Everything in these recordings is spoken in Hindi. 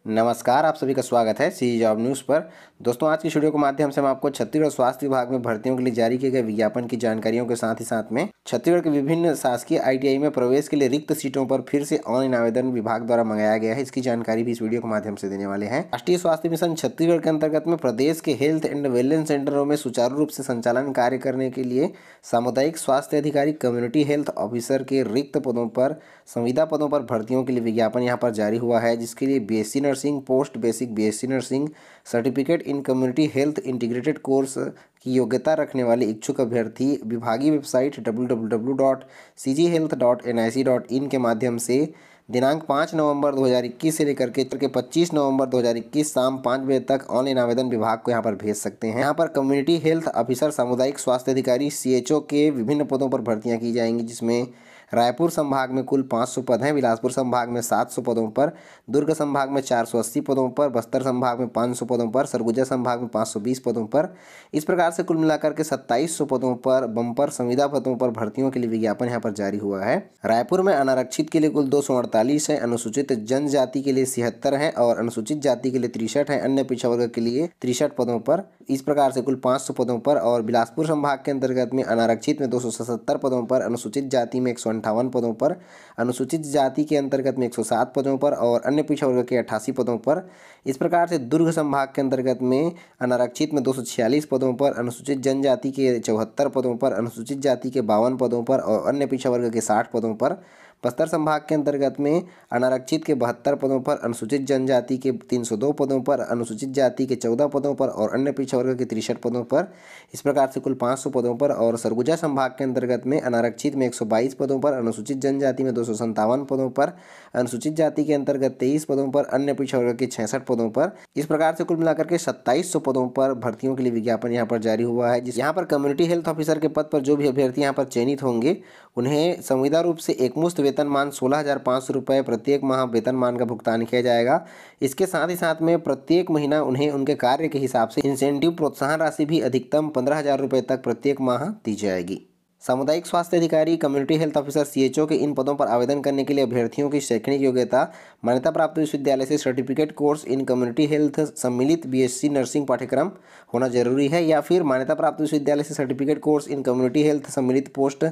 नमस्कार, आप सभी का स्वागत है सी जॉब न्यूज़ पर। दोस्तों, आज की वीडियो के माध्यम से हम आपको छत्तीसगढ़ स्वास्थ्य विभाग में भर्तियों के लिए जारी किए गए विज्ञापन की जानकारियों के साथ ही साथ में छत्तीसगढ़ के विभिन्न शासकीय आईटीआई में प्रवेश के लिए रिक्त सीटों पर फिर से ऑनलाइन आवेदन विभाग द्वारा मंगाया गया है। इसकी जानकारी भी इस वीडियो के माध्यम से देने वाले हैं। राष्ट्रीय स्वास्थ्य मिशन छत्तीसगढ़ के अंतर्गत में प्रदेश के हेल्थ एंड वेलनेस सेंटरों में सुचारू रूप से संचालन कार्य करने के लिए सामुदायिक स्वास्थ्य अधिकारी, कम्युनिटी हेल्थ ऑफिसर के रिक्त पदों पर, संविदा पदों पर भर्तियों के लिए विज्ञापन यहाँ पर जारी हुआ है, जिसके लिए BSc nursing, post basic BSc nursing, certificate in community health integrated course की योग्यता रखने वाले इच्छुक अभ्यर्थी विभागीय वेबसाइट www.cghealth.nic.in के माध्यम से दिनांक 5 नवंबर 2021 से लेकर के 25 नवंबर 2021 शाम 5 बजे तक ऑनलाइन आवेदन विभाग को यहाँ पर भेज सकते हैं। यहाँ पर कम्युनिटी हेल्थ ऑफिसर, सामुदायिक स्वास्थ्य अधिकारी, सीएचओ के विभिन्न पदों पर भर्तियाँ की जाएंगी, जिसमें रायपुर संभाग में कुल 500 पद हैं, बिलासपुर संभाग में 700 पदों पर, दुर्ग संभाग में 480 पदों पर, बस्तर संभाग में 500 पदों पर, सरगुजा संभाग में 520 पदों पर। इस प्रकार से कुल मिलाकर के 2700 पदों पर बम्पर संविदा पदों पर भर्तियों के लिए विज्ञापन यहाँ पर जारी हुआ है। रायपुर में अनारक्षित के लिए कुल 248 है, अनुसूचित जनजाति के लिए 76 है और अनुसूचित जाति के लिए 63 है, अन्य पिछड़ा वर्ग के लिए 63 पदों पर। इस प्रकार से कुल 500 पदों पर। और बिलासपुर संभाग के अंतर्गत में अनारक्षित में 277 पदों पर, अनुसूचित जाति में 158 पदों पर, अनुसूचित जाति के अंतर्गत में 107 पदों पर और अन्य पिछड़ा वर्ग के 88 पदों पर। इस प्रकार से दुर्ग संभाग के अंतर्गत में अनारक्षित में 246 पदों पर, अनुसूचित जनजाति के 74 पदों पर, अनुसूचित जाति के 52 पदों पर और अन्य पिछड़ा वर्ग के 60 पदों पर। बस्तर संभाग के अंतर्गत में अनारक्षित के 72 पदों पर, अनुसूचित जनजाति के 302 पदों पर, अनुसूचित जाति के 14 पदों पर और अन्य पिछड़ा वर्ग के 63 पदों पर। इस प्रकार से कुल 500 पदों पर। और सरगुजा संभाग के अंतर्गत में अनारक्षित में 122 पदों पर, अनुसूचित जनजाति में 257 पदों पर, अनुसूचित जाति के अंतर्गत 23 पदों पर, अन्य पिछड़ा वर्ग के 66 पदों पर। इस प्रकार से कुल मिलाकर के 2700 पदों पर भर्तियों के लिए विज्ञापन यहाँ पर जारी हुआ है। यहाँ पर कम्युनिटी हेल्थ ऑफिसर के पद पर जो भी अभ्यर्थी यहाँ पर चयनित होंगे, उन्हें संविदा रूप से एकमुश्त वेतनमान 16,500 रुपये प्रत्येक माह वेतनमान का भुगतान किया जाएगा। इसके साथ ही साथ में प्रत्येक महीना उन्हें उनके कार्य के हिसाब से इंसेंटिव प्रोत्साहन राशि भी अधिकतम 15,000 रुपये तक प्रत्येक माह दी जाएगी। सामुदायिक स्वास्थ्य अधिकारी, कम्युनिटी हेल्थ ऑफिसर, सीएचओ के इन पदों पर आवेदन करने के लिए अभ्यर्थियों की शैक्षणिक योग्यता मान्यता प्राप्त विश्वविद्यालय से certificate course in community health सम्मिलित बीएससी नर्सिंग पाठ्यक्रम होना जरूरी है, या फिर मान्यता प्राप्त विश्वविद्यालय से certificate course in community health सम्मिलित पोस्ट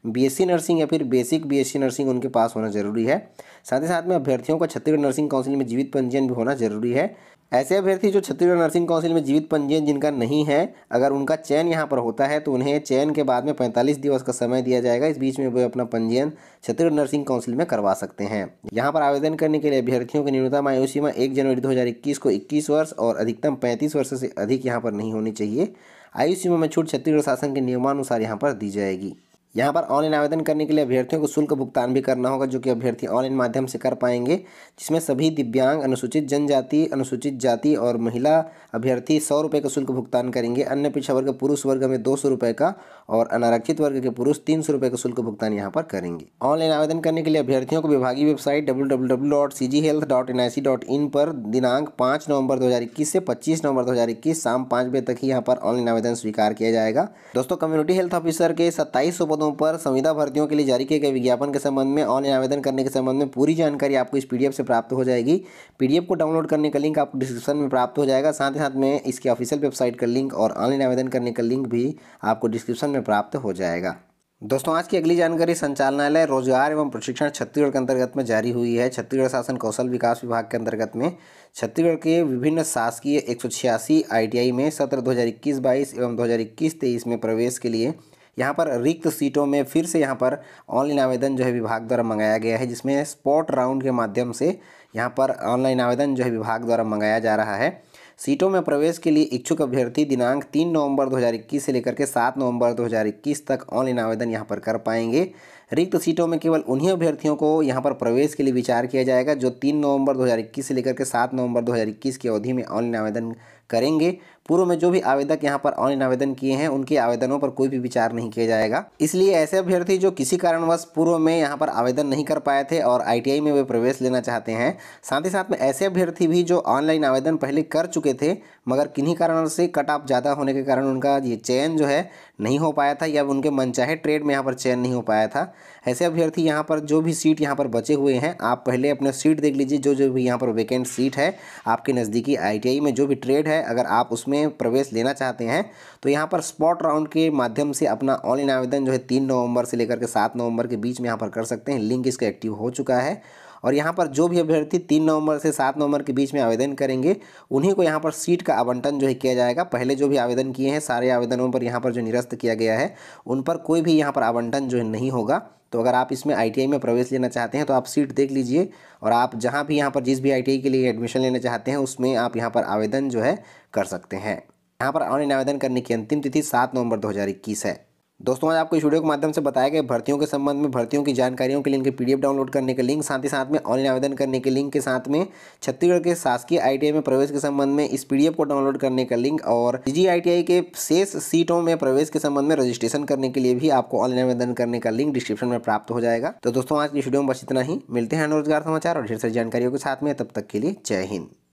बीएससी नर्सिंग या फिर बेसिक बीएससी नर्सिंग उनके पास होना जरूरी है। साथ ही साथ में अभ्यर्थियों का छत्तीसगढ़ नर्सिंग काउंसिल में जीवित पंजीयन भी होना जरूरी है। ऐसे अभ्यर्थी जो छत्तीसगढ़ नर्सिंग काउंसिल में जीवित पंजीयन जिनका नहीं है, अगर उनका चयन यहाँ पर होता है तो उन्हें चयन के बाद में 45 दिवस का समय दिया जाएगा। इस बीच में वे अपना पंजीयन छत्तीसगढ़ नर्सिंग काउंसिल में करवा सकते हैं। यहाँ पर आवेदन करने के लिए अभ्यर्थियों की न्यूनतम आयु सीमा 1 जनवरी 2021 को 21 वर्ष और अधिकतम 35 वर्ष से अधिक यहाँ पर नहीं होनी चाहिए। आयु सीमा में छूट छत्तीसगढ़ शासन के नियमानुसार यहाँ पर दी जाएगी। यहाँ पर ऑनलाइन आवेदन करने के लिए अभ्यर्थियों को शुल्क भुगतान भी करना होगा, जो कि अभ्यर्थी ऑनलाइन माध्यम से कर पाएंगे, जिसमें सभी दिव्यांग, अनुसूचित जनजाति, अनुसूचित जाति और महिला अभ्यर्थी 100 रुपये का शुल्क भुगतान करेंगे। अन्य पिछड़ा वर्ग पुरुष वर्ग में 200 रुपये का और अनारक्षित वर्ग के पुरुष 300 रुपये का शुल्क भुगतान यहाँ पर करेंगे। ऑनलाइन आवेदन करने के लिए अभ्यर्थियों को विभागीय वेबसाइट www.cghealth.nic.in पर दिनांक 5 नवंबर 2021 से 25 नवंबर 2021 शाम 5 बजे तक ही यहाँ पर ऑनलाइन आवेदन स्वीकार किया जाएगा। दोस्तों, कम्युनिटी हेल्थ ऑफिसर के 2700 पदों पर संविदा भर्तियों के लिए जारी किए गए विज्ञापन के संबंध में, ऑनलाइन आवेदन करने के संबंध में पूरी जानकारी आपको इस पीडीएफ से प्राप्त हो जाएगी। पीडीएफ को डाउनलोड करने का लिंक आपको डिस्क्रिप्शन में प्राप्त हो जाएगा। साथ ही साथ में इसके ऑफिशियल वेबसाइट का लिंक और ऑनलाइन आवेदन करने का लिंक भी आपको डिस्क्रिप्शन में प्राप्त हो जाएगा। दोस्तों, आज की अगली जानकारी संचालनालय रोजगार एवं प्रशिक्षण छत्तीसगढ़ के अंतर्गत में जारी हुई है। छत्तीसगढ़ शासन कौशल विकास विभाग के अंतर्गत में छत्तीसगढ़ के विभिन्न शासकीय 186 आईटीआई में सत्र 2021-22 एवं 2021-23 में प्रवेश के लिए यहाँ पर रिक्त सीटों में फिर से यहाँ पर ऑनलाइन आवेदन जो है विभाग द्वारा मंगाया गया है, जिसमें स्पॉट राउंड के माध्यम से यहाँ पर ऑनलाइन आवेदन जो है विभाग द्वारा मंगाया जा रहा है। सीटों में प्रवेश के लिए इच्छुक अभ्यर्थी दिनांक 3 नवंबर 2021 से लेकर के 7 नवंबर 2021 तक ऑनलाइन आवेदन यहाँ पर कर पाएंगे। रिक्त सीटों में केवल उन्हीं अभ्यर्थियों को यहाँ पर प्रवेश के लिए विचार किया जाएगा जो 3 नवंबर 2021 से लेकर के 7 नवंबर 2021 की अवधि में ऑनलाइन आवेदन करेंगे। पूर्व में जो भी आवेदक यहाँ पर ऑनलाइन आवेदन किए हैं उनके आवेदनों पर कोई भी विचार नहीं किया जाएगा। इसलिए ऐसे अभ्यर्थी जो किसी कारणवश पूर्व में यहाँ पर आवेदन नहीं कर पाए थे और ITI में वे प्रवेश लेना चाहते हैं, साथ ही साथ में ऐसे अभ्यर्थी भी जो ऑनलाइन आवेदन पहले कर चुके थे मगर किन्हीं कारणों से कट ऑफ ज़्यादा होने के कारण उनका ये चयन जो है नहीं हो पाया था या उनके मनचाहे ट्रेड में यहाँ पर चयन नहीं हो पाया था, ऐसे अभ्यर्थी यहाँ पर जो भी सीट यहाँ पर बचे हुए हैं आप पहले अपने सीट देख लीजिए। जो जो भी यहाँ पर वैकेंट सीट है आपके नज़दीकी ITI में जो भी ट्रेड है अगर आप उसमें प्रवेश लेना चाहते हैं तो यहाँ पर स्पॉट राउंड के माध्यम से अपना ऑनलाइन आवेदन जो है 3 नवंबर से लेकर के 7 नवंबर के बीच में यहाँ पर कर सकते हैं। लिंक इसका एक्टिव हो चुका है और यहाँ पर जो भी अभ्यर्थी 3 नवंबर से 7 नवंबर के बीच में आवेदन करेंगे उन्हीं को यहाँ पर सीट का आवंटन जो है किया जाएगा। पहले जो भी आवेदन किए हैं सारे आवेदनों पर यहाँ पर जो निरस्त किया गया है उन पर कोई भी यहाँ पर आवंटन जो है नहीं होगा। तो अगर आप इसमें ITI में प्रवेश लेना चाहते हैं तो आप सीट देख लीजिए और आप जहाँ भी यहाँ पर जिस भी ITI के लिए एडमिशन लेना चाहते हैं उसमें आप यहाँ पर आवेदन जो है कर सकते हैं। यहाँ पर ऑनलाइन आवेदन करने की अंतिम तिथि 7 नवंबर 2021 है। दोस्तों आज आपको इस वीडियो के माध्यम से बताया गया भर्तियों के संबंध में भर्तियों की जानकारियों के लिए इनके PDF डाउनलोड करने के लिंक, साथ ही साथ में ऑनलाइन आवेदन करने के लिंक के साथ में छत्तीसगढ़ के शासकीय ITI में प्रवेश के संबंध में इस PDF को डाउनलोड करने का लिंक और निजी ITI के शेष सीटों में प्रवेश के संबंध में रजिस्ट्रेशन करने के लिए भी आपको ऑनलाइन आवेदन करने का लिंक डिस्क्रिप्शन में प्राप्त हो जाएगा। तो दोस्तों आज की वीडियो में बस इतना ही। मिलते हैं रोजगार समाचार और ढेर सारी जानकारियों के साथ में, तब तक के लिए जय हिंद।